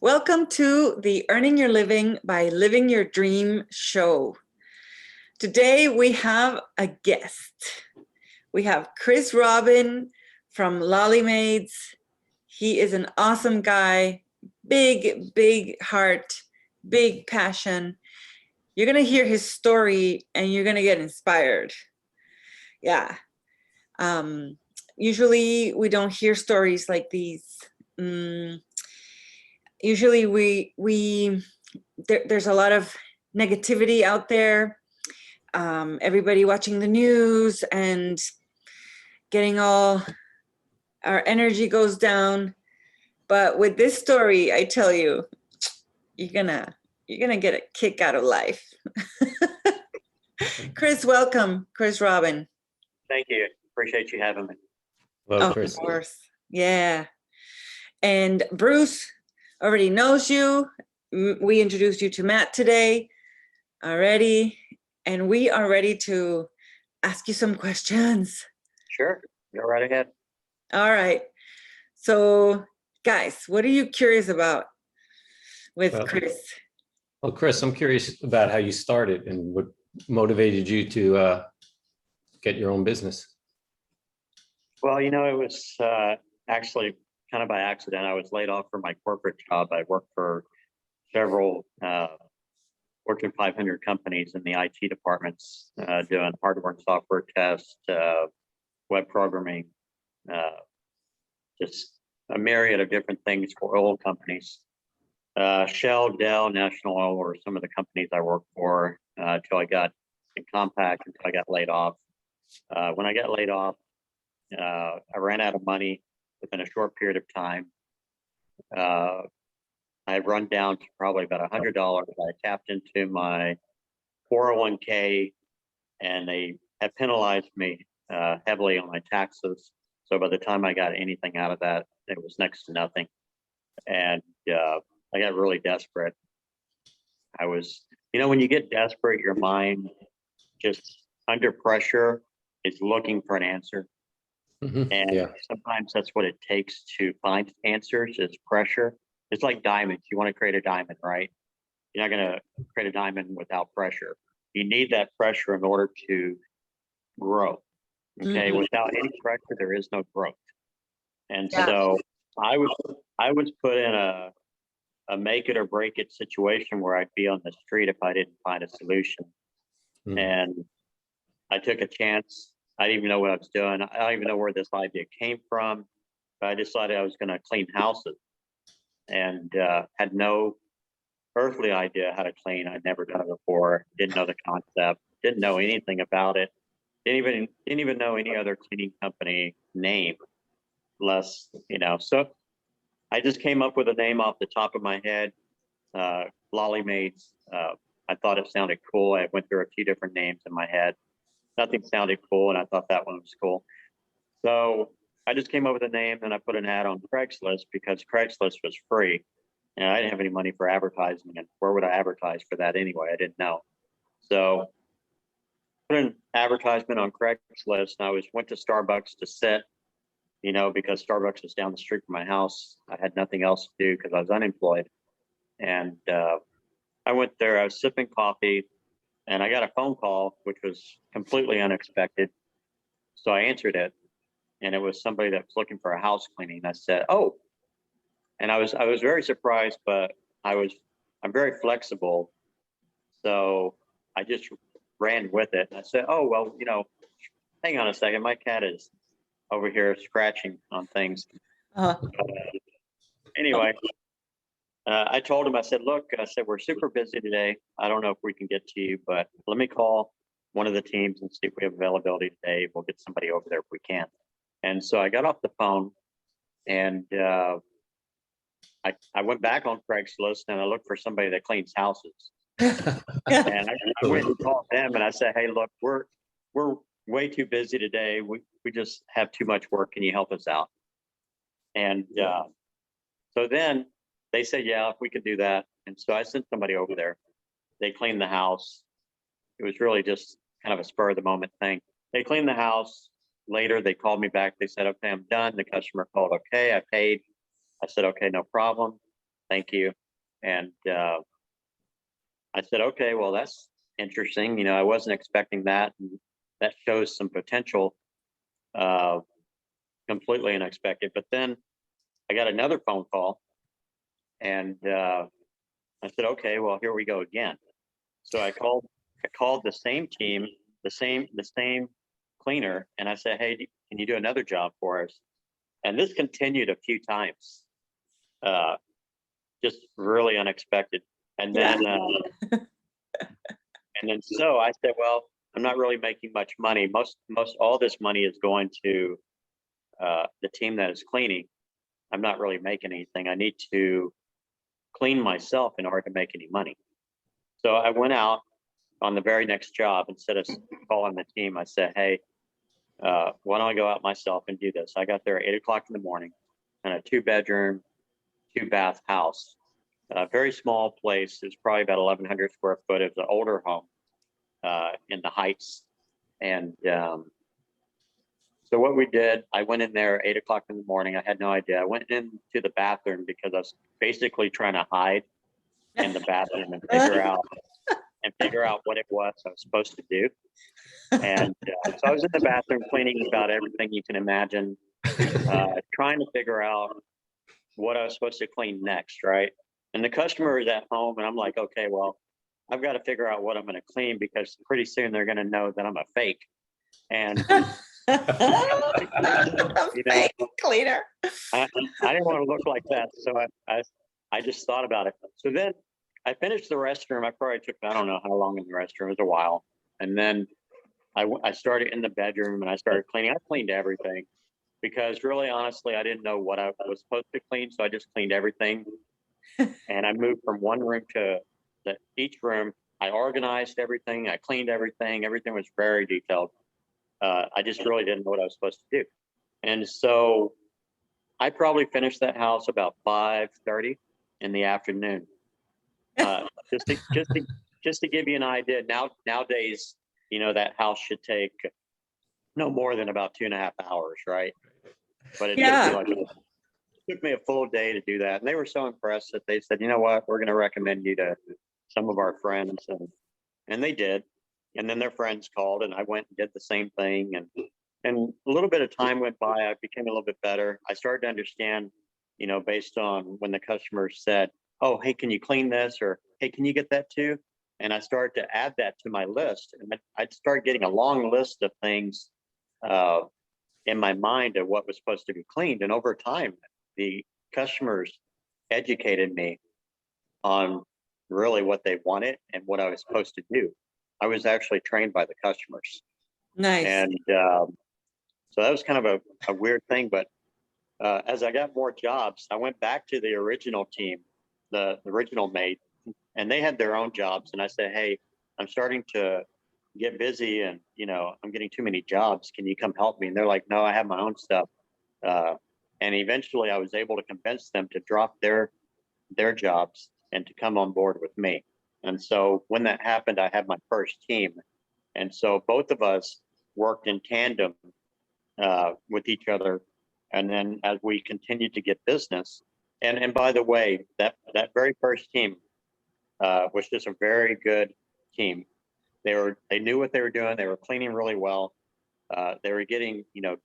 Welcome to the Earning Your Living by Living Your Dream show. Today we have a guest. We have Chris Robin from Lolly Maids. He is an awesome guy, big heart, big passion. You're going to hear his story and you're going to get inspired. Yeah. Usually we don't hear stories like these. Usually there's a lot of negativity out there. Everybody watching the news and getting all our energy goes down. But with this story, I tell you, you're gonna get a kick out of life. Chris, welcome. Chris Robin. Thank you. Appreciate you having me. Hello, Chris. Of course. Yeah. And Bruce already knows you. We introduced you to Matt today already, and we are ready to ask you some questions. Sure. Go right ahead. All right. So, guys, what are you curious about with Chris? Well, Chris, I'm curious about how you started and what motivated you to get your own business. Well, it was actually kind of by accident. I was laid off from my corporate job. I worked for several Fortune 500 companies in the IT departments, doing hardware and software tests, web programming, just a myriad of different things for oil companies. Shell, Dell, National Oil were some of the companies I worked for until I got in Compaq, until I got laid off. When I got laid off, I ran out of money within a short period of time. I had run down to probably about $100. I tapped into my 401k and they had penalized me heavily on my taxes. So by the time I got anything out of that, it was next to nothing. And I got really desperate. I was, when you get desperate, your mind just under pressure is looking for an answer. And sometimes that's what it takes to find answers is pressure. It's like diamonds. You want to create a diamond, right? You're not going to create a diamond without pressure. You need that pressure in order to grow. Okay. Without any pressure, there is no growth. And so I was put in a make it or break it situation where I'd be on the street if I didn't find a solution. And I took a chance. I didn't even know what I was doing. I don't even know where this idea came from, but I decided I was going to clean houses and had no earthly idea how to clean. I'd never done it before, didn't know the concept, didn't know anything about it, didn't even know any other cleaning company name, less, so I just came up with a name off the top of my head, Lolly Maids. I thought it sounded cool. I went through a few different names in my head. Nothing sounded cool, and I thought that one was cool. So I just came up with a name, and I put an ad on Craigslist because Craigslist was free, and I didn't have any money for advertising. And where would I advertise for that anyway? I didn't know. So put an advertisement on Craigslist, and I went to Starbucks to sit, because Starbucks was down the street from my house. I had nothing else to do because I was unemployed, and I went there. I was sipping coffee. And I got a phone call, which was completely unexpected. So I answered it, and it was somebody that was looking for a house cleaning. I said, "Oh," and I was very surprised, but I'm very flexible, so I just ran with it. And I said, "Oh well, hang on a second, my cat is over here scratching on things." Anyway. I told him, I said, "Look," I said, "we're super busy today. I don't know if we can get to you, but let me call one of the teams and see if we have availability today. We'll get somebody over there if we can." And so I got off the phone and I went back on Craigslist and I looked for somebody that cleans houses. And I went and called them and I said, "Hey, look, we're way too busy today. We just have too much work. Can you help us out?" And so then they said, "Yeah, we could do that." And so I sent somebody over there. They cleaned the house. It was really just kind of a spur of the moment thing. They cleaned the house. Later, they called me back. They said, "Okay, I'm done." The customer called, "Okay, I paid." I said, "Okay, no problem." thank you. And I said, okay, well, that's interesting. You know, I wasn't expecting that. And that shows some potential, completely unexpected. But then I got another phone call, and I said, okay, well, here we go again. So I called the same team, the same cleaner, and I said, hey, can you do another job for us? And this continued a few times, just really unexpected. And then, so I said, well, I'm not really making much money. Most all this money is going to the team that is cleaning. I'm not really making anything. I need to clean myself in order to make any money. So I went out on the very next job. Instead of calling the team, I said, hey, why don't I go out myself and do this? I got there at 8 o'clock in the morning, in a 2-bedroom, 2-bath house. A very small place. It's probably about 1,100 square foot. It was an older home in the Heights. And so what we did, I went in there at 8 o'clock in the morning. I had no idea. I went into the bathroom because I was basically trying to hide in the bathroom and figure out what it was I was supposed to do. And so I was in the bathroom cleaning about everything you can imagine, trying to figure out what I was supposed to clean next, right? And the customer is at home, and I'm like, okay, well, I've got to figure out what I'm going to clean, because pretty soon they're going to know that I'm a fake. And Fake cleaner. I didn't want to look like that, so I just thought about it. So then I finished the restroom. I probably took, I don't know how long in the restroom. It was a while. And then I started in the bedroom, and I started cleaning. I cleaned everything, because really, honestly, I didn't know what I was supposed to clean. So I just cleaned everything. And I moved from one room to each room. I organized everything. I cleaned everything. Everything was very detailed. I just really didn't know what I was supposed to do. And so I probably finished that house about 5:30 in the afternoon. Just to give you an idea, nowadays, you know, that house should take no more than about 2.5 hours, right? But it took me a full day to do that. And they were so impressed that they said, you know what, we're going to recommend you to some of our friends. And they did. And then their friends called, and I went and did the same thing. And a little bit of time went by. I became a little bit better. I started to understand, you know, based on when the customer said, oh, hey, can you clean this? Or, hey, can you get that too? And I started to add that to my list. And I'd start getting a long list of things in my mind of what was supposed to be cleaned. And over time, the customers educated me on really what they wanted and what I was supposed to do. I was actually trained by the customers. Nice. And so that was kind of a weird thing. But as I got more jobs, I went back to the original team, the original mate, and they had their own jobs. And I said, hey, I'm starting to get busy, and, you know, I'm getting too many jobs. Can you come help me? And they're like, no, I have my own stuff. And eventually I was able to convince them to drop their jobs and to come on board with me. And so when that happened, I had my first team. And so both of us worked in tandem with each other. And then as we continued to get business, and by the way, that very first team was just a very good team. They knew what they were doing. They were cleaning really well. They were getting, you know,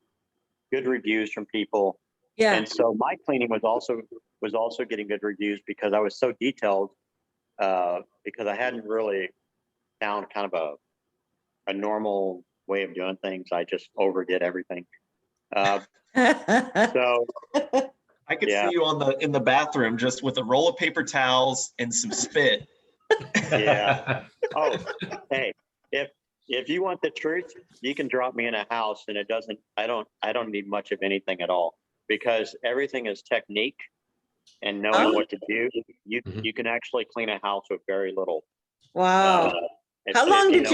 good reviews from people. Yeah. And so my cleaning was also getting good reviews, because I was so detailed, because I hadn't really found kind of a normal way of doing things. I just overdid everything. So I could see you in the bathroom just with a roll of paper towels and some spit. Yeah. Oh, hey, if you want the truth, you can drop me in a house, and I don't need much of anything at all, because everything is technique and knowing what to do. You can actually clean a house with very little. Wow. How long did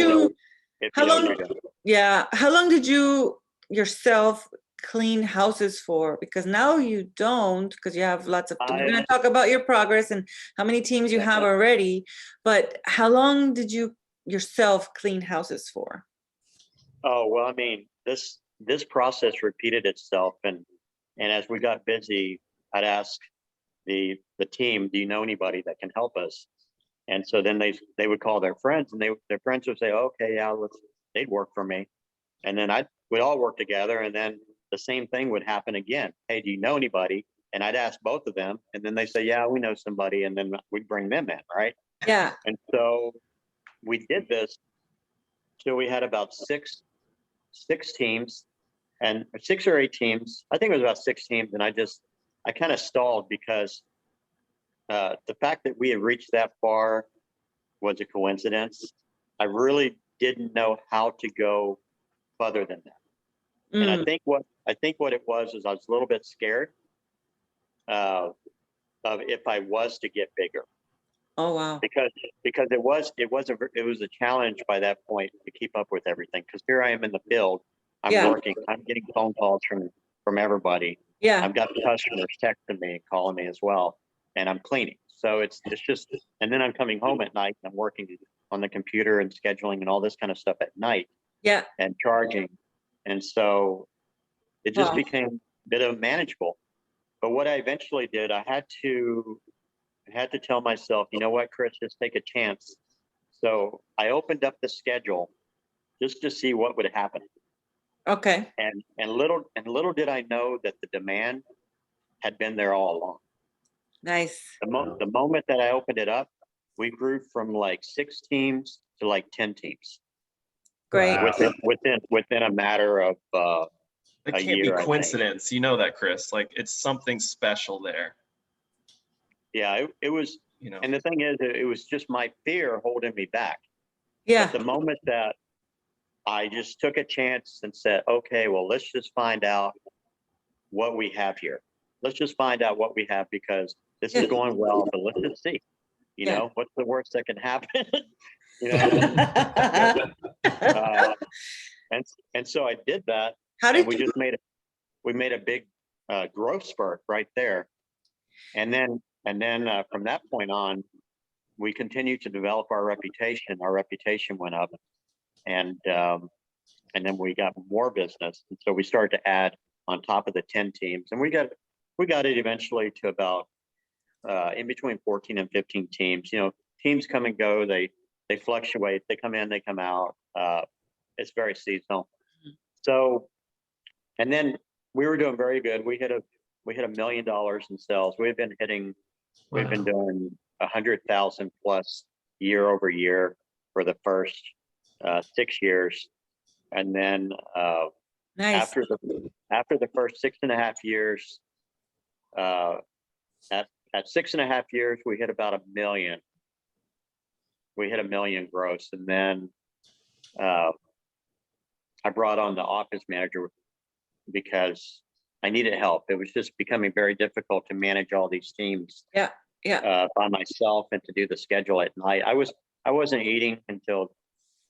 you yourself clean houses for? Because now you don't, because you have lots of, we're going to talk about your progress and how many teams you have already, but how long did you yourself clean houses for? Oh, well, I mean, this process repeated itself, and as we got busy, I'd ask the team, do you know anybody that can help us? And so then they would call their friends, and their friends would say, okay, yeah, they'd work for me. And then we'd all work together, and then the same thing would happen again. Hey, do you know anybody? And I'd ask both of them, and then they say, yeah, we know somebody, and then we'd bring them in, right? Yeah. And so we did this till we had about six teams, and 6 or 8 teams. I think it was about 6 teams, and I kind of stalled because the fact that we had reached that far was a coincidence. I really didn't know how to go further than that. And I think what it was is I was a little bit scared of if I was to get bigger. Oh, wow. Because it was a challenge by that point to keep up with everything. Because here I am in the field, I'm Yeah. working, I'm getting phone calls from everybody. Yeah. I've got customers texting me, calling me as well, and I'm cleaning. So it's just, and then I'm coming home at night and I'm working on the computer and scheduling and all this kind of stuff at night Yeah. and charging. And so it just Wow. became a bit of manageable. But what I eventually did, I had to tell myself, you know what, Chris, just take a chance. So I opened up the schedule just to see what would happen. Okay. And little did I know that the demand had been there all along. Nice. The moment that I opened it up, we grew from like 6 teams to like 10 teams Great. Wow. within a matter of It a can't be year, I think. coincidence. You know that, Chris. Like, it's something special there. Yeah, it was. You know. And the thing is, it was just my fear holding me back. Yeah. But the moment that I just took a chance and said, okay, well, let's just find out what we have here. Let's just find out what we have, because this is going well, but let's just see, you Yeah. know, what's the worst that can happen? You know, and so I did that, How and did we you? just made a big growth spurt right there. And then from that point on, we continued to develop our reputation. Our reputation went up, and then we got more business. And so we started to add on top of the 10 teams, and we got it eventually to about in between 14 and 15 teams. You know, teams come and go, they fluctuate, they come in, they come out. It's very seasonal. So, and then we were doing very good. We hit $1 million in sales. We've been doing 100,000 plus year over year for the first 6 years. And then Nice. after the first 6.5 years, at 6.5 years, we hit about 1 million. We hit 1 million gross. And then I brought on the office manager because I needed help. It was just becoming very difficult to manage all these teams. Yeah. Yeah. By myself, and to do the schedule at night. I wasn't eating until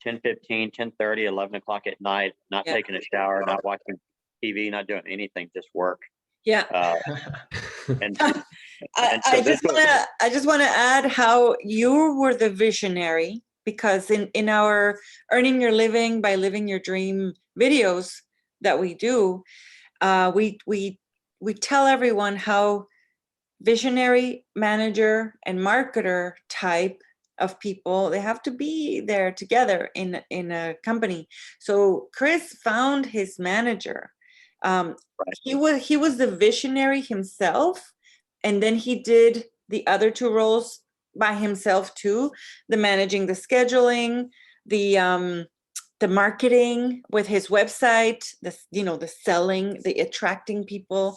10:15, 10:30, 11 o'clock at night, not Yeah. taking a shower, not watching TV, not doing anything, just work. Yeah. And I just want to add how you were the visionary, because in our Earning Your Living by Living Your Dream videos that we do, we tell everyone how visionary, manager, and marketer type of people, they have to be there together in a company. So Chris found his manager. Right. He was the visionary himself, and then he did the other 2 roles by himself too, the managing the scheduling, the marketing with his website, the selling, the attracting people.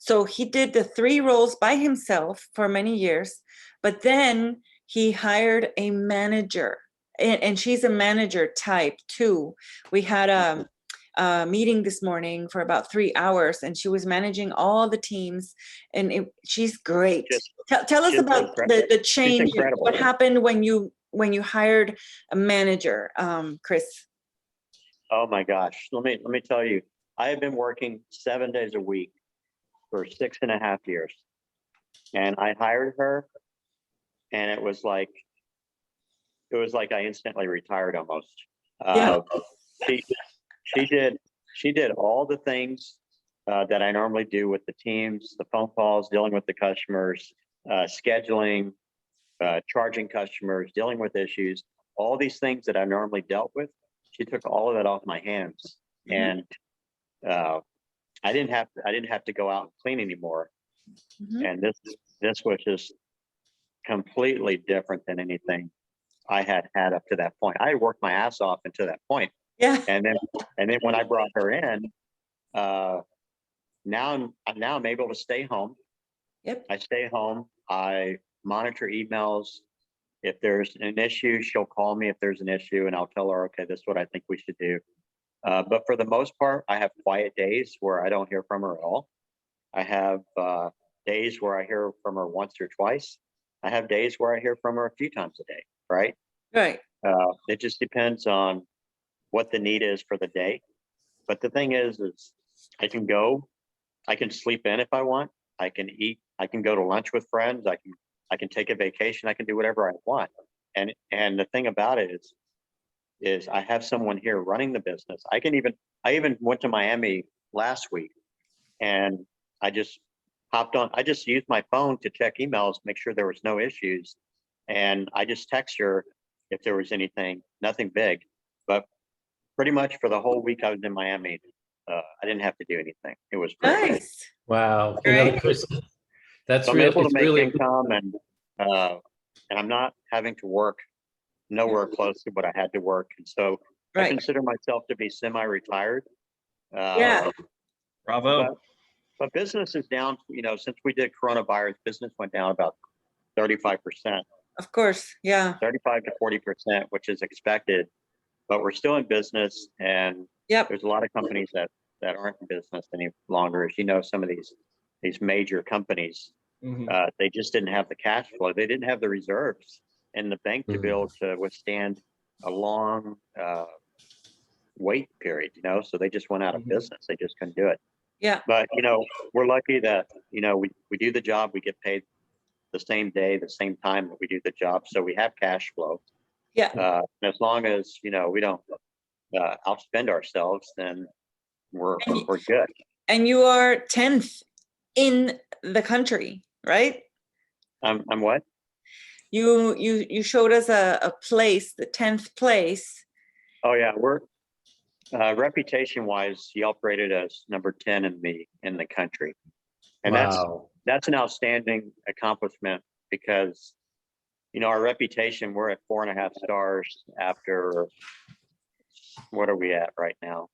So he did the 3 roles by himself for many years, but then he hired a manager, and she's a manager type too. We had a meeting this morning for about 3 hours, and she was managing all the teams, and she's great. Tell us about the change. What happened when you hired a manager, Chris? Oh my gosh, let me tell you, I have been working 7 days a week for 6.5 years, and I hired her, and it was like I instantly retired almost. Yeah. She did all the things that I normally do with the teams, the phone calls, dealing with the customers, scheduling, charging customers, dealing with issues, all these things that I normally dealt with. She took all of that off my hands, Mhm. and I didn't have to go out and clean anymore. Mhm. And this was just completely different than anything I had up to that point. I had worked my ass off until that point, Yeah. and then when I brought her in, now I'm able to stay home. Yep. I stay home. I monitor emails. If there's an issue, she'll call me if there's an issue, and I'll tell her, okay, this is what I think we should do. But for the most part, I have quiet days where I don't hear from her at all. I have days where I hear from her once or twice. I have days where I hear from her a few times a day, right? Right. It just depends on what the need is for the day. But the thing is I can sleep in if I want. I can eat. I can go to lunch with friends. I can take a vacation. I can do whatever I want. And the thing about it is I have someone here running the business. I even went to Miami last week, and I just hopped on. I just used my phone to check emails, make sure there was no issues, and I just text her if there was anything, nothing big, but pretty much for the whole week I was in Miami, I didn't have to do anything. It was great. Nice. Wow. Great. Chris, that's So I'm real. able to It's make really, income, and I'm not having to work nowhere close to what I had to work. And so I Right. consider myself to be semi-retired. Yeah. Bravo. But business is down, since we did coronavirus, business went down about 35%, Of course. Yeah. 35 to 40%, which is expected. But we're still in business, and Yep. there's a lot of companies that aren't in business any longer. As you know, some of these major companies, they just didn't have the cash flow. They didn't have the reserves in the bank to be able to withstand a long wait period, so they just went out of business. They just couldn't do it. Yeah. But, we're lucky that, we do the job, we get paid the same day, the same time that we do the job. So we have cash flow. Yeah. And as long as, we don't outspend ourselves, then we're good. And you are 10th in the country, right? I'm what? You showed us a place, the 10th place. Oh yeah, we're reputation wise, Yelp rated us number 10 in the country. And wow. that's an outstanding accomplishment because, our reputation, we're at 4.5 stars after, what are we at right now?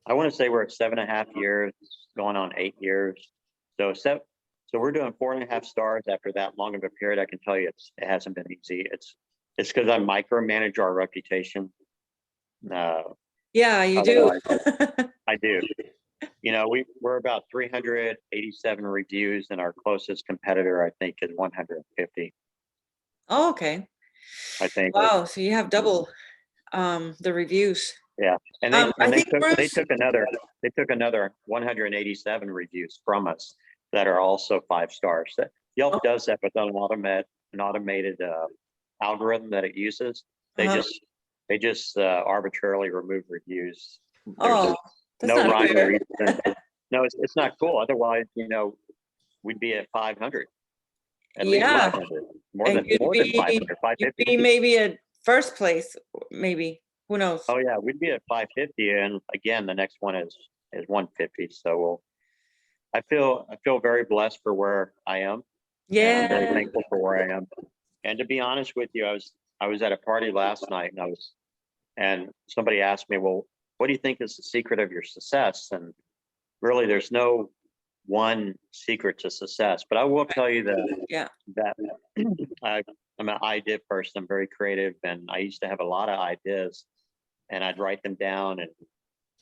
I want to say we're at 7.5 years, going on 8 years. So we're doing 4.5 stars after that long of a period. I can tell you it hasn't been easy. It's because I micromanage our reputation. Yeah, you do. I do. We're about 387 reviews, and our closest competitor, I think, is 150. Oh, okay. I think. Wow. So you have double the reviews. Yeah, and they took another 187 reviews from us that are also 5 stars. That Yelp does that with an automated algorithm that it uses. They just arbitrarily remove reviews. There's That's no not rhyme or fair. reason. No, it's not cool. Otherwise, we'd be at 500. At least Yeah. 500. More And than 500. you'd 550. be maybe at first place, maybe. Who knows? Oh yeah, we'd be at 550, and again, the next one is 150. So I feel very blessed for where I am. And I'm very Yeah. thankful for where I am. And to be honest with you, I was at a party last night, and somebody asked me, well, what do you think is the secret of your success? And really, there's no one secret to success, but I will tell you that I'm an idea person. I'm very creative, and I used to have a lot of ideas, and I'd write them down,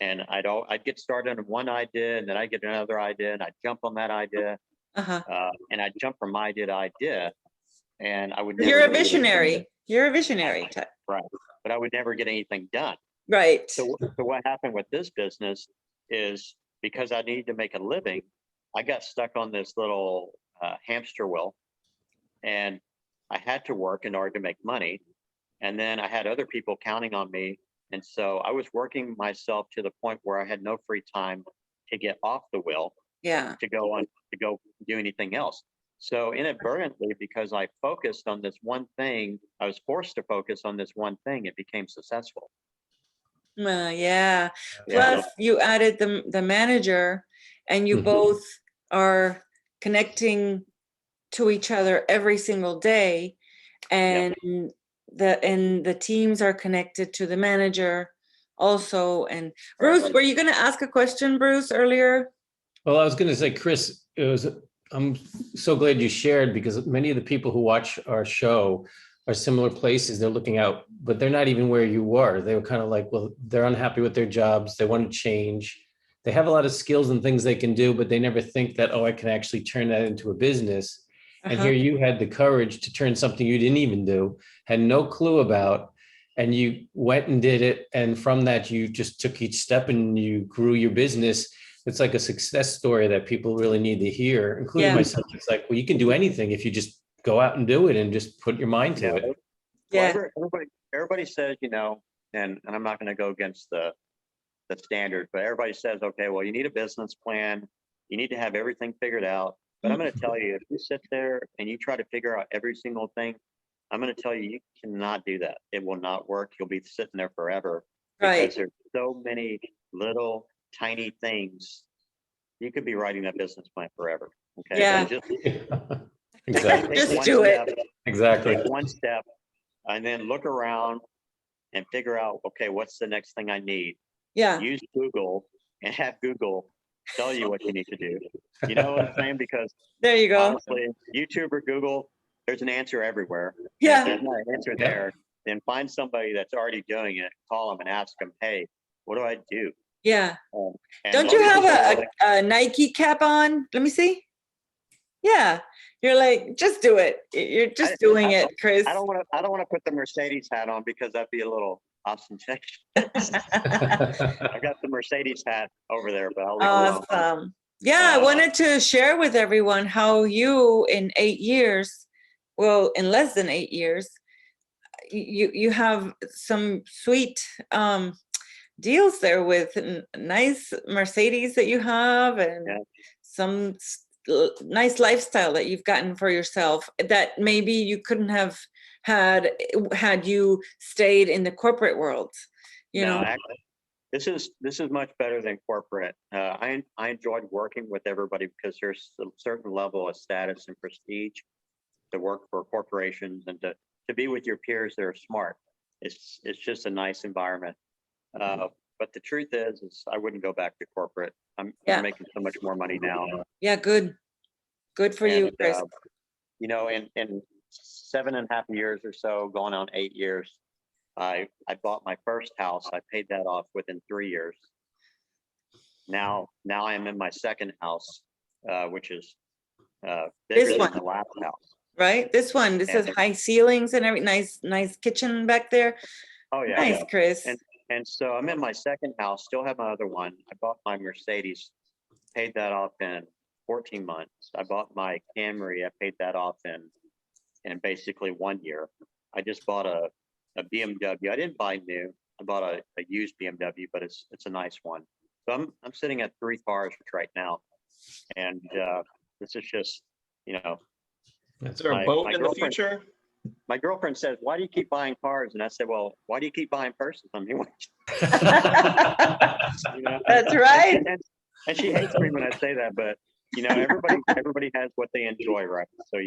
and I'd get started on one idea, and then I'd get another idea, and I'd jump on that idea, and I'd jump from idea to idea, and I would. You're a visionary. You're a visionary type. Right, but I would never get anything done. Right. So what happened with this business is because I needed to make a living, I got stuck on this little hamster wheel, and I had to work in order to make money. And then I had other people counting on me. And so I was working myself to the point where I had no free time to get off the wheel Yeah. to go do anything else. So inadvertently, because I focused on this one thing, I was forced to focus on this one thing. It became successful. Yeah. Yeah. Plus, you added the manager, and you Mhm. both are connecting to each other every single day, and the teams are connected to the manager also. And Bruce, Right. were you going to ask a question, Bruce, earlier? Well, I was going to say, Chris, I'm so glad you shared, because many of the people who watch our show are similar places. They're looking out, but they're not even where you were. They were kind of like, well, they're unhappy with their jobs. They want to change. They have a lot of skills and things they can do, but they never think that, oh, I can actually turn that into a business. And Uh-huh. here you had the courage to turn something you didn't even do, had no clue about, and you went and did it. And from that, you just took each step and you grew your business. It's like a success story that people really need to hear, including Yeah. myself. It's like, well, you can do anything if you just go out and do it and just put your mind to Yeah. it. Well, Yeah. everybody says, and I'm not going to go against the standard, but everybody says, okay, well, you need a business plan. You need to have everything figured out. But I'm going to tell you, if you sit there and you try to figure out every single thing, I'm going to tell you, you cannot do that. It will not work. You'll be sitting there forever because Right. there's so many little tiny things. You could be writing that business plan forever. Okay. Yeah. Just Exactly. Just one do it. step, Exactly. take one step, and then look around and figure out, okay, what's the next thing I need? Yeah. Use Google and have Google tell you what you need to do. You know what I'm saying? Because There you go. honestly, YouTube or Google, there's an answer everywhere. And if Yeah. there's not an answer Yeah. there, then find somebody that's already doing it, call them and ask them, hey, what do I do? Yeah. And Don't you most have people are like, a Nike cap on? Let me see. Yeah. You're like, just do it. You're just doing it, Chris. I don't want to put the Mercedes hat on because that'd be a little ostentatious. I got the Mercedes hat over there, but I'll leave it alone. Awesome. Yeah, I wanted to share with everyone how you, in 8 years, well, in less than 8 years, you have some sweet deals there with nice Mercedes that you have, and Yeah. some nice lifestyle that you've gotten for yourself that maybe you couldn't have had you stayed in the corporate world, you No, know? actually, this is much better than corporate. I enjoyed working with everybody because there's a certain level of status and prestige to work for corporations and to be with your peers that are smart. It's just a nice environment. But the truth is I wouldn't go back to corporate. I'm making so much more money now. Yeah, good for you, Chris. In 7.5 years or so, going on 8 years, I bought my first house. I paid that off within 3 years. Now I am in my second house, which is bigger than the last house. Right? This has high ceilings and every nice kitchen back there. Oh yeah. Nice, Chris. And so I'm in my second house, still have my other one. I bought my Mercedes, paid that off in 14 months. I bought my Camry, I paid that off in basically 1 year. I just bought a BMW. I didn't buy new. I bought a used BMW, but it's a nice one. So I'm sitting at 3 cars right now. And this is just, Is there a boat in the future? My girlfriend says, why do you keep buying cars? And I said, well, why do you keep buying purses? I mean, That's right. And she hates me when I say that, but everybody has what they enjoy, right? So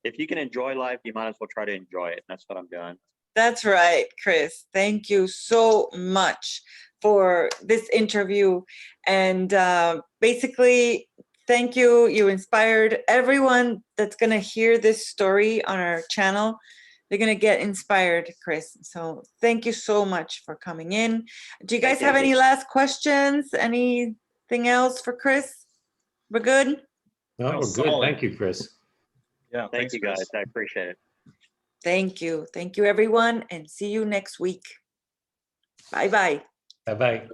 if you can enjoy life, you might as well try to enjoy it. That's what I'm doing. That's right, Chris. Thank you so much for this interview. And basically, thank you. You inspired everyone that's going to hear this story on our channel. They're going to get inspired, Chris. So thank you so much for coming in. Do you guys have any last questions? Anything else for Chris? We're good? No, we're good. Solid. Thank you, Chris. Yeah. Thank you, guys. I appreciate it. Thank you. Thank you, everyone. And see you next week. Bye-bye. Bye-bye.